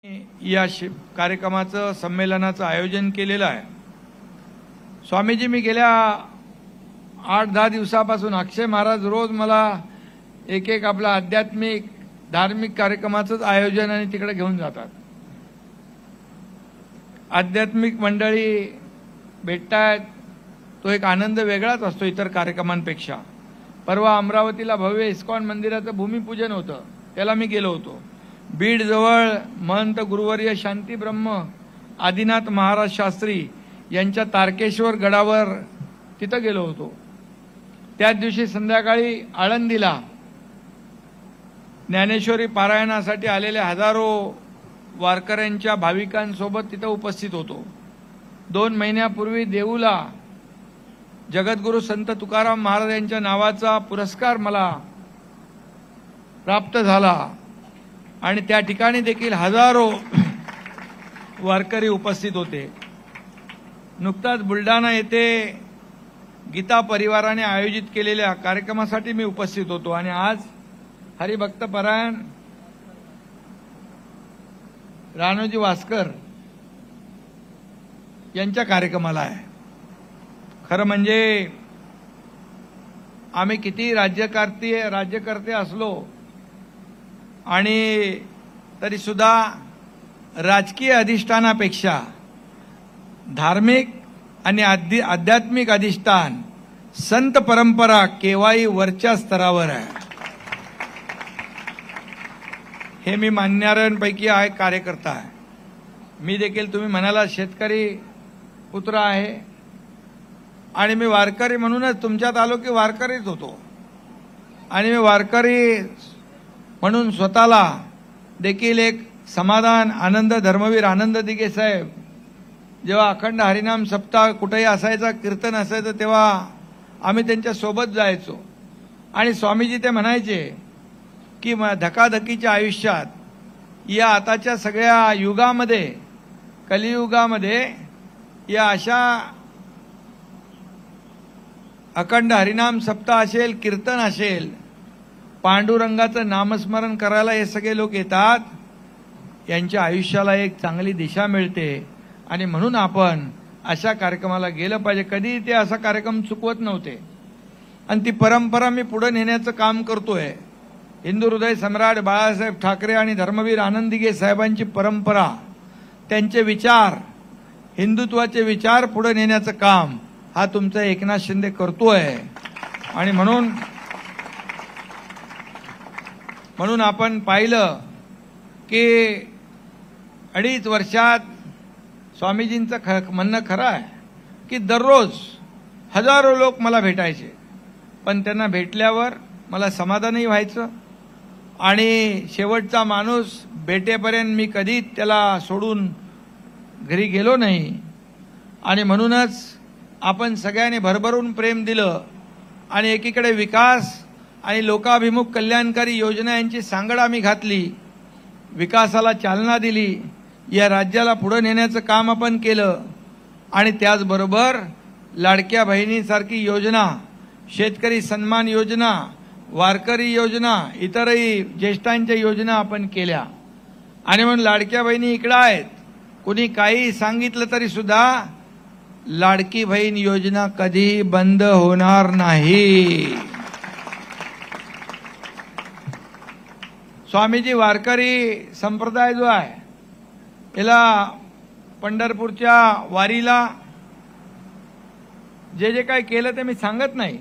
या कार्यक्रमाचं संमेलनाचं आयोजन केलेलं आहे। स्वामीजी, मी गेल्या 8-10 दिवसापासून अक्षय महाराज रोज मला एक आपला आध्यात्मिक धार्मिक कार्यक्रमाचं आयोजन आणि तिकडे घेऊन जातात। आध्यात्मिक मंडळी भेटतात, तो एक आनंद वेगळाच असतो इतर कार्यक्रमांपेक्षा। परवा अमरावतीला भव्य इस्कॉन मंदिराचं भूमिपूजन होतं, त्याला मी गेलो होतो। बीड जवळ महंत गुरुवर्य शांती ब्रह्म आदिनाथ महाराज शास्त्री यांच्या तारकेश्वर गडावर तिथं गेलो होतो। त्याच दिवशी संध्याकाळी आळंदीला ज्ञानेश्वरी पारायणासाठी आलेल्या हजारो वारकऱ्यांच्या भाविकांसोबत तिथं उपस्थित होतो। 2 महिन्यापूर्वी देऊला जगद्गुरु संत तुकाराम महाराज यांच्या नावाचा पुरस्कार मला प्राप्त झाला आणि त्या ठिकाणी देखील हजारो वारकरी उपस्थित होते। नुकताच बुलढाणा येथे गीता परिवाराने आयोजित केलेल्या कार्यक्रमासाठी मी उपस्थित होतो आणि आज हरिभक्तपरायण राणोजी वास्कर यांच्या कार्यक्रमाला आहे। खरं म्हणजे आम्ही किती राज्यकर्ते असलो आणि तरी सुद्धा राजकीय अधिष्ठानापेक्षा धार्मिक आणि आध्यात्मिक अधिष्ठान संत परंपरा केव्हाही वरच्या स्तरावर आहे, हे मी मानणाऱ्यांपैकी आहे, कार्यकर्ता आहे। मी देखील तुम्ही म्हणाला शेतकरी पुत्र आहे आणि मी वारकरी म्हणूनच तुमच्यात आलो की वारकरीच होतो आणि मी वारकरी म्हणून स्वतःला देखील एक समाधान आनंद धर्मवीर आनंद दिघे साहेब जेव्हा अखंड हरिनाम सप्ताह कुठेही असायचा, कीर्तन असायचं, तेव्हा आम्ही त्यांच्या सोबत जायचो आणि स्वामीजी ते म्हणायचे की धकाधकीच्या आयुष्यात या आताच्या सगळ्या युगामध्ये कलियुगामध्ये या अशा अखंड हरिनाम सप्ताह असेल, कीर्तन असेल, पांडुरंगाचं नामस्मरण करायला हे सगळे लोक येतात, यांच्या आयुष्याला एक चांगली दिशा मिळते आणि म्हणून आपण अशा कार्यक्रमाला गेलं पाहिजे। कधी ते असा कार्यक्रम चुकवत नव्हते आणि ती परंपरा मी पुढे नेण्याचं काम करतोय। हिंदू हृदय सम्राट बाळासाहेब ठाकरे आणि धर्मवीर आनंद दिघे साहेबांची परंपरा, त्यांचे विचार, हिंदुत्वाचे विचार पुढे नेण्याचं काम हा तुमचा एकनाथ शिंदे करतोय आणि म्हणून आपण पाहिलं की 2.5 वर्षात स्वामीजींचं म्हणणं खरं आहे की दररोज हजारो लोक मला भेटायचे, पण त्यांना भेटल्यावर मला समाधानही व्हायचं आणि शेवटचा माणूस भेटेपर्यंत मी कधी त्याला सोडून घरी गेलो नाही आणि म्हणूनच आपण सगळ्यांनी भरभरून प्रेम दिलं आणि एकीकडे विकास आणि लोकाभिमुख कल्याणकारी योजना यांची सांगड आम्ही घातली, विकासाला चालना दिली, या राज्याला पुढे नेण्याचं काम आपण केलं आणि त्याचबरोबर लाडक्या बहिणीसारखी योजना, शेतकरी सन्मान योजना, वारकरी योजना, इतरही ज्येष्ठांच्या योजना आपण केल्या आणि म्हणून लाडक्या बहिणी इकडे आहेत। कुणी काही सांगितलं तरी सुद्धा लाडकी बहीण योजना कधी बंद होणार नाही। स्वामीजी वारकरी संप्रदाय जो आहे याला पंढरपूरच्या वारीला जे काही केलं ते मी सांगत नाही,